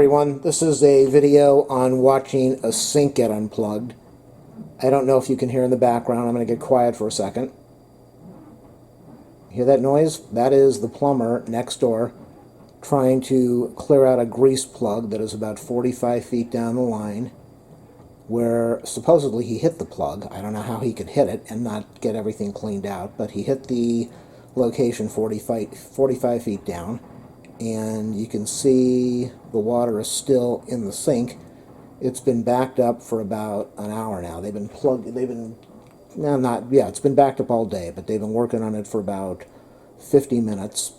everyone, this is a video on watching a sink get unplugged. I don't know if you can hear in the background. I'm going to get quiet for a second. Hear that noise? That is the plumber next door trying to clear out a grease plug that is about 45 feet down the line, where supposedly he hit the plug. I don't know how he could hit it and not get everything cleaned out, but he hit the location 45 feet down. And you can see the water is still in the sink. It's been backed up for about an hour now. It's been backed up all day, but they've been working on it for about 50 minutes.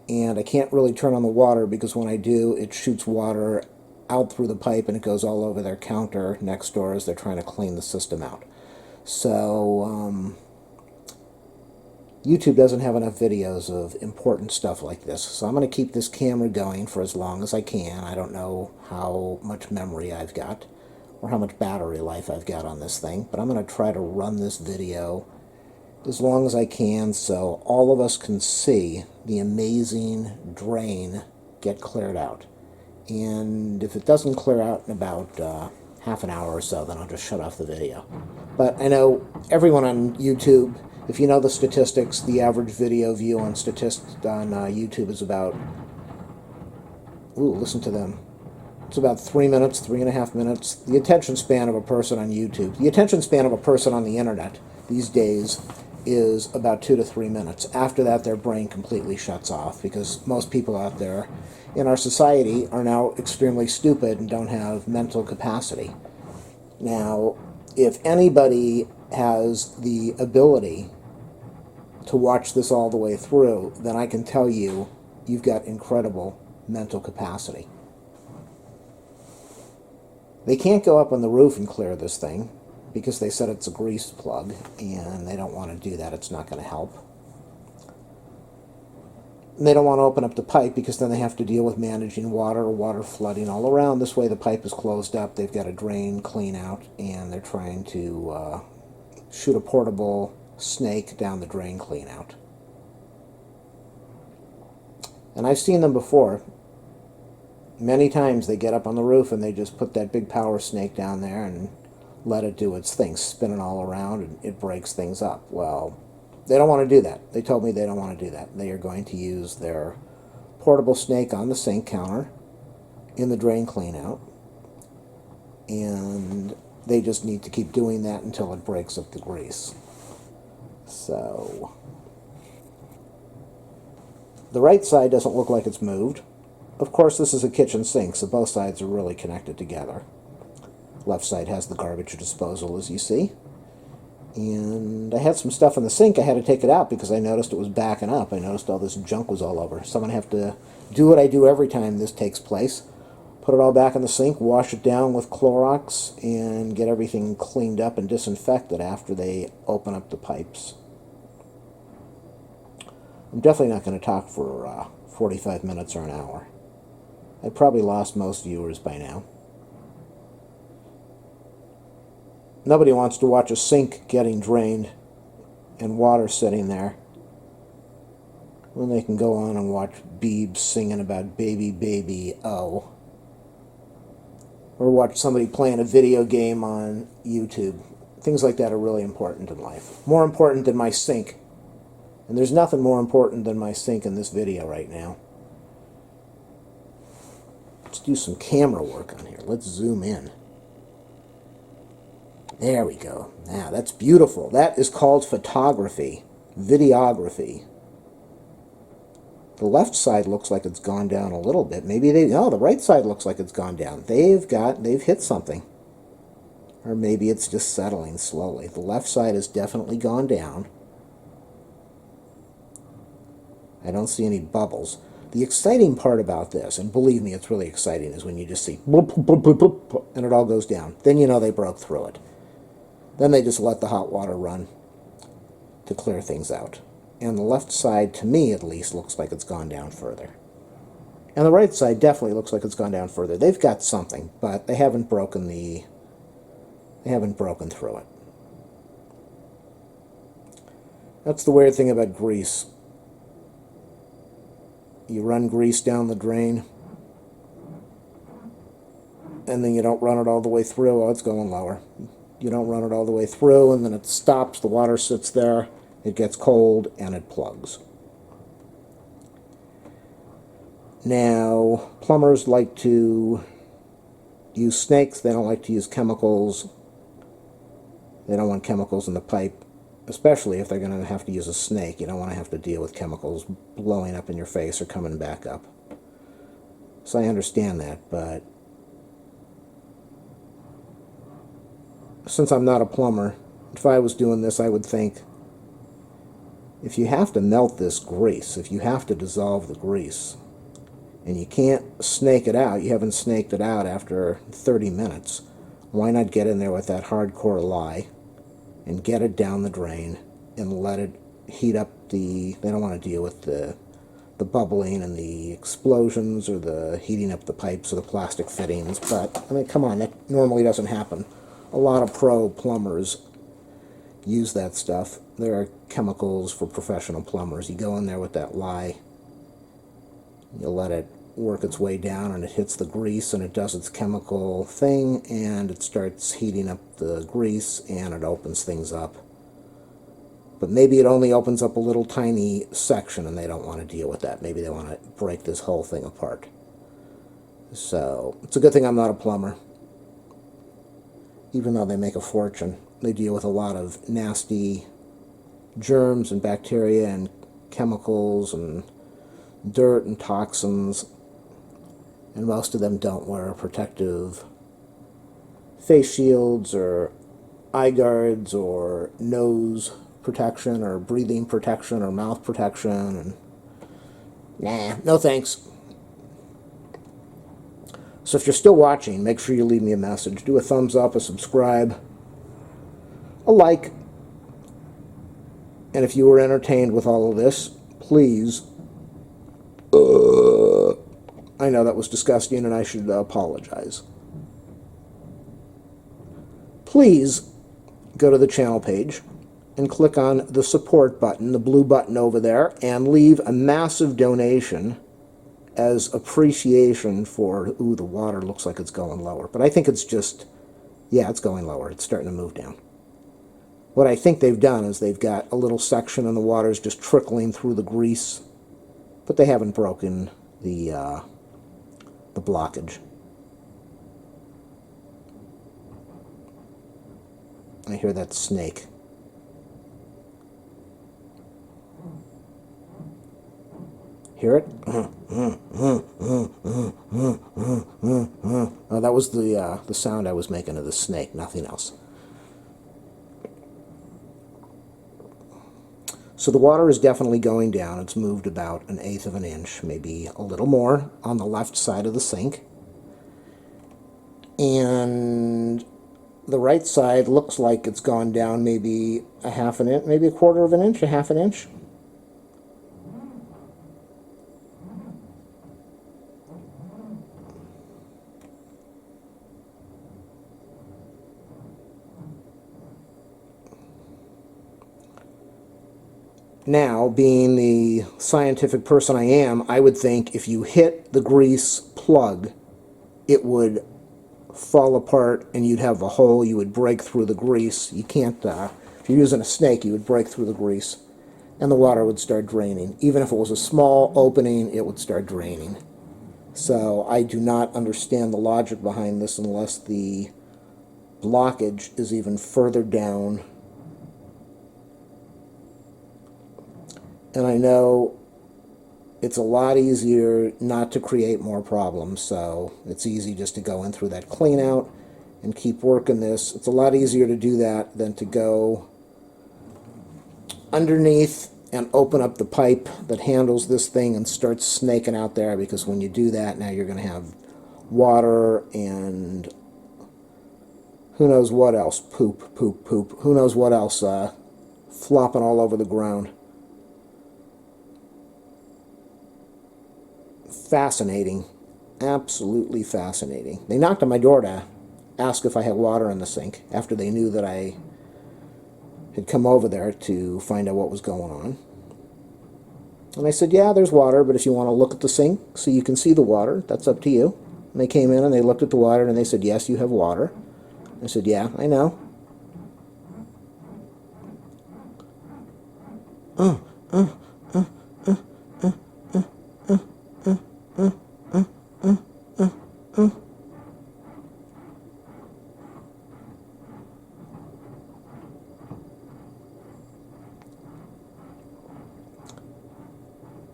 And I can't really turn on the water because when I do, it shoots water out through the pipe and it goes all over their counter next door as they're trying to clean the system out. So, YouTube doesn't have enough videos of important stuff like this, so I'm going to keep this camera going for as long as I can. I don't know how much memory I've got or how much battery life I've got on this thing, but I'm going to try to run this video as long as I can so all of us can see the amazing drain get cleared out. And if it doesn't clear out in about half an hour or so, then I'll just shut off the video. But I know everyone on YouTube, if you know the statistics, the average video view on YouTube is about, listen to them. It's about 3 minutes, 3.5 minutes. The attention span of a person on YouTube, the attention span of a person on the internet these days is about 2 to 3 minutes. After that, their brain completely shuts off because most people out there in our society are now extremely stupid and don't have mental capacity. Now, if anybody has the ability to watch this all the way through, then I can tell you, you've got incredible mental capacity. They can't go up on the roof and clear this thing because they said it's a grease plug, and they don't want to do that. It's not going to help. And they don't want to open up the pipe because then they have to deal with managing water or water flooding all around. This way the pipe is closed up, they've got a drain clean out, and they're trying to shoot a portable snake down the drain clean out. And I've seen them before. Many times they get up on the roof and they just put that big power snake down there and let it do its thing, spin it all around, and it breaks things up. Well, they don't want to do that. They told me they don't want to do that. They are going to use their portable snake on the sink counter in the drain clean out, and they just need to keep doing that until it breaks up the grease. So, the right side doesn't look like it's moved. Of course, this is a kitchen sink, so both sides are really connected together. Left side has the garbage disposal, as you see. And I had some stuff in the sink. I had to take it out because I noticed it was backing up. I noticed all this junk was all over. So I'm going to have to do what I do every time this takes place. Put it all back in the sink, wash it down with Clorox, and get everything cleaned up and disinfected after they open up the pipes. I'm definitely not going to talk for 45 minutes or an hour. I've probably lost most viewers by now. Nobody wants to watch a sink getting drained and water sitting there when they can go on and watch Beebs singing about baby, baby, oh. Or watch somebody playing a video game on YouTube. Things like that are really important in life. More important than my sink. And there's nothing more important than my sink in this video right now. Let's do some camera work on here. Let's zoom in. There we go. Now, that's beautiful. That is called photography. Videography. The left side looks like it's gone down a little bit. The right side looks like it's gone down. They've hit something. Or maybe it's just settling slowly. The left side has definitely gone down. I don't see any bubbles. The exciting part about this, and believe me, it's really exciting, is when you just see boop, boop, boop, boop, and it all goes down. Then you know they broke through it. Then they just let the hot water run to clear things out. And the left side, to me at least, looks like it's gone down further. And the right side definitely looks like it's gone down further. They've got something, but they haven't broken through it. That's the weird thing about grease. You run grease down the drain, and then you don't run it all the way through. Oh, it's going lower. You don't run it all the way through, and then it stops, the water sits there, it gets cold, and it plugs. Now, plumbers like to use snakes. They don't like to use chemicals. They don't want chemicals in the pipe, especially if they're going to have to use a snake. You don't want to have to deal with chemicals blowing up in your face or coming back up. So I understand that, but since I'm not a plumber, if I was doing this, I would think, if you have to melt this grease, if you have to dissolve the grease, and you can't snake it out, you haven't snaked it out after 30 minutes, why not get in there with that hardcore lye and get it down the drain and let it heat up they don't want to deal with the bubbling and the explosions or the heating up the pipes or the plastic fittings, but, I mean, come on, that normally doesn't happen. A lot of pro plumbers use that stuff. There are chemicals for professional plumbers. You go in there with that lye, you let it work its way down, and it hits the grease, and it does its chemical thing, and it starts heating up the grease, and it opens things up. But maybe it only opens up a little tiny section, and they don't want to deal with that. Maybe they want to break this whole thing apart. So, it's a good thing I'm not a plumber. Even though they make a fortune, they deal with a lot of nasty germs and bacteria and chemicals and dirt and toxins, and most of them don't wear protective face shields or eye guards or nose protection or breathing protection or mouth protection, and nah, no thanks. So if you're still watching, make sure you leave me a message. Do a thumbs up, a subscribe, a like. And if you were entertained with all of this, please, I know that was disgusting and I should apologize. Please go to the channel page and click on the support button, the blue button over there, and leave a massive donation as appreciation for, ooh, the water looks like it's going lower. But I think it's just, yeah, it's going lower. It's starting to move down. What I think they've done is they've got a little section and the water's just trickling through the grease, but they haven't broken the blockage. I hear that snake. Hear it? Oh, that was the sound I was making of the snake, nothing else. So the water is definitely going down. It's moved about 1/8 of an inch, maybe a little more, on the left side of the sink. And the right side looks like it's gone down maybe 1/2 an inch, maybe 1/4 of an inch, 1/2 an inch. Now, being the scientific person I am, I would think if you hit the grease plug, it would fall apart and you'd have a hole, you would break through the grease. You can't, if you're using a snake, you would break through the grease and the water would start draining. Even if it was a small opening, it would start draining. So I do not understand the logic behind this unless the blockage is even further down. And I know it's a lot easier not to create more problems, so it's easy just to go in through that clean out and keep working this. It's a lot easier to do that than to go underneath and open up the pipe that handles this thing and start snaking out there, because when you do that, now you're going to have water and who knows what else, poop, who knows what else flopping all over the ground. Fascinating. Absolutely fascinating. They knocked on my door to ask if I had water in the sink after they knew that I had come over there to find out what was going on. And I said, yeah, there's water, but if you want to look at the sink so you can see the water, that's up to you. And they came in and they looked at the water and they said, yes, you have water. I said, yeah, I know.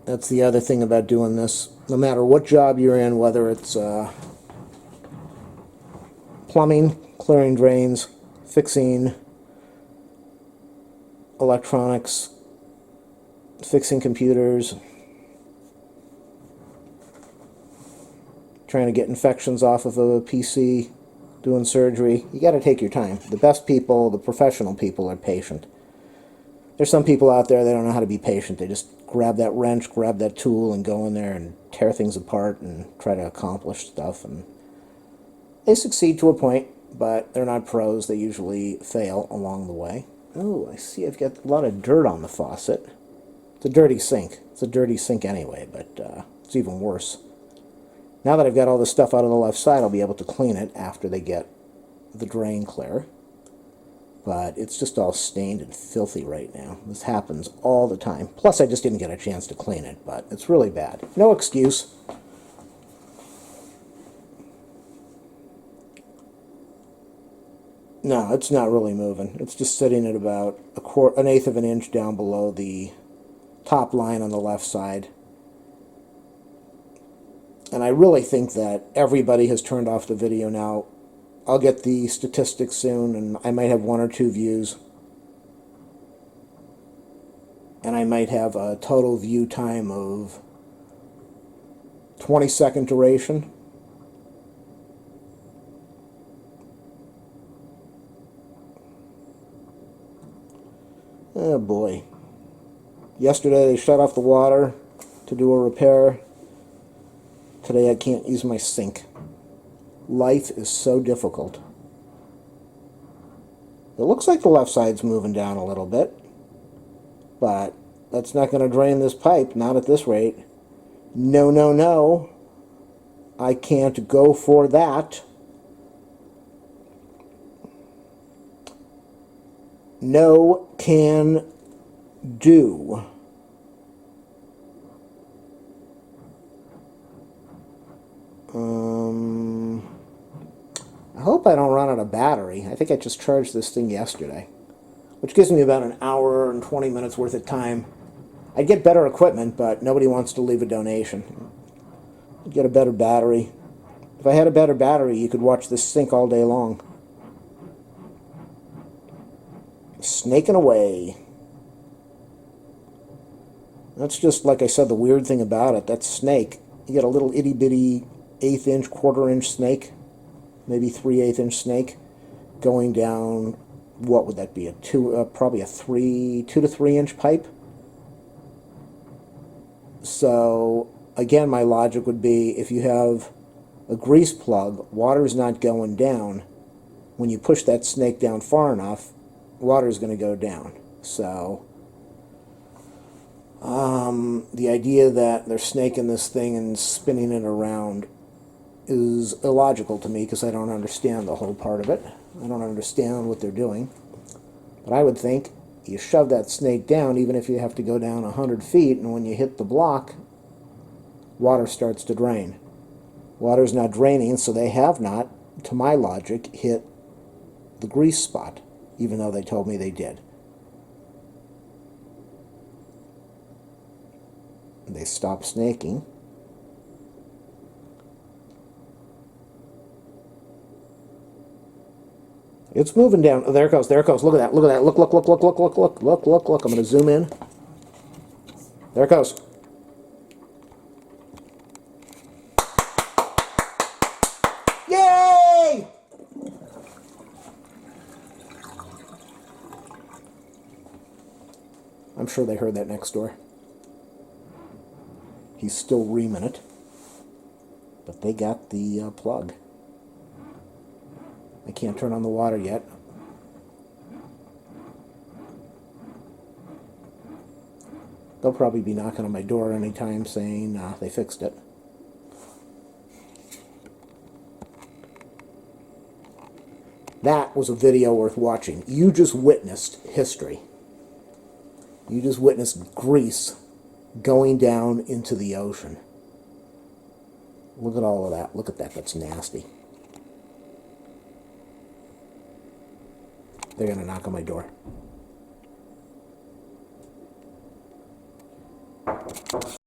That's the other thing about doing this. No matter what job you're in, whether it's plumbing, clearing drains, fixing electronics, fixing computers, trying to get infections off of a PC, doing surgery, you got to take your time. The best people, the professional people, are patient. There's some people out there, they don't know how to be patient. They just grab that wrench, grab that tool, and go in there and tear things apart and try to accomplish stuff. And they succeed to a point, but they're not pros. They usually fail along the way. Oh, I see I've got a lot of dirt on the faucet. It's a dirty sink. It's a dirty sink anyway, but it's even worse. Now that I've got all this stuff out of the left side, I'll be able to clean it after they get the drain clear. But it's just all stained and filthy right now. This happens all the time. Plus, I just didn't get a chance to clean it, but it's really bad. No excuse. No, it's not really moving. It's just sitting at about an eighth of an inch down below the top line on the left side. And I really think that everybody has turned off the video now. I'll get the statistics soon, and I might have 1 or 2 views. And I might have a total view time of 20-second duration. Oh boy. Yesterday they shut off the water to do a repair. Today I can't use my sink. Life is so difficult. It looks like the left side's moving down a little bit, but that's not going to drain this pipe, not at this rate. No, no, no. I can't go for that. No can do. I hope I don't run out of battery. I think I just charged this thing yesterday, which gives me about an hour and 20 minutes worth of time. I'd get better equipment, but nobody wants to leave a donation. I'd get a better battery. If I had a better battery, you could watch this sink all day long. Snaking away. That's just, like I said, the weird thing about it. That snake, you get a little itty-bitty 1/8 inch, 1/4 inch snake, maybe 3/8 inch snake, going down, what would that be, probably a 2 to 3 inch pipe. So, again, my logic would be, if you have a grease plug, water's not going down. When you push that snake down far enough, water's going to go down. So, the idea that they're snaking this thing and spinning it around is illogical to me, because I don't understand the whole part of it. I don't understand what they're doing. But I would think you shove that snake down, even if you have to go down 100 feet, and when you hit the block, water starts to drain. Water's not draining, so they have not, to my logic, hit the grease spot, even though they told me they did. They stopped snaking. It's moving down. Oh, there it goes. There it goes. Look at that. Look at that. Look, look, look, look, look, look, look, look, look, look. I'm going to zoom in. There it goes. Yay! I'm sure they heard that next door. He's still reaming it. But they got the plug. I can't turn on the water yet. They'll probably be knocking on my door anytime saying they fixed it. That was a video worth watching. You just witnessed history. You just witnessed Greece going down into the ocean. Look at all of that. Look at that. That's nasty. They're going to knock on my door.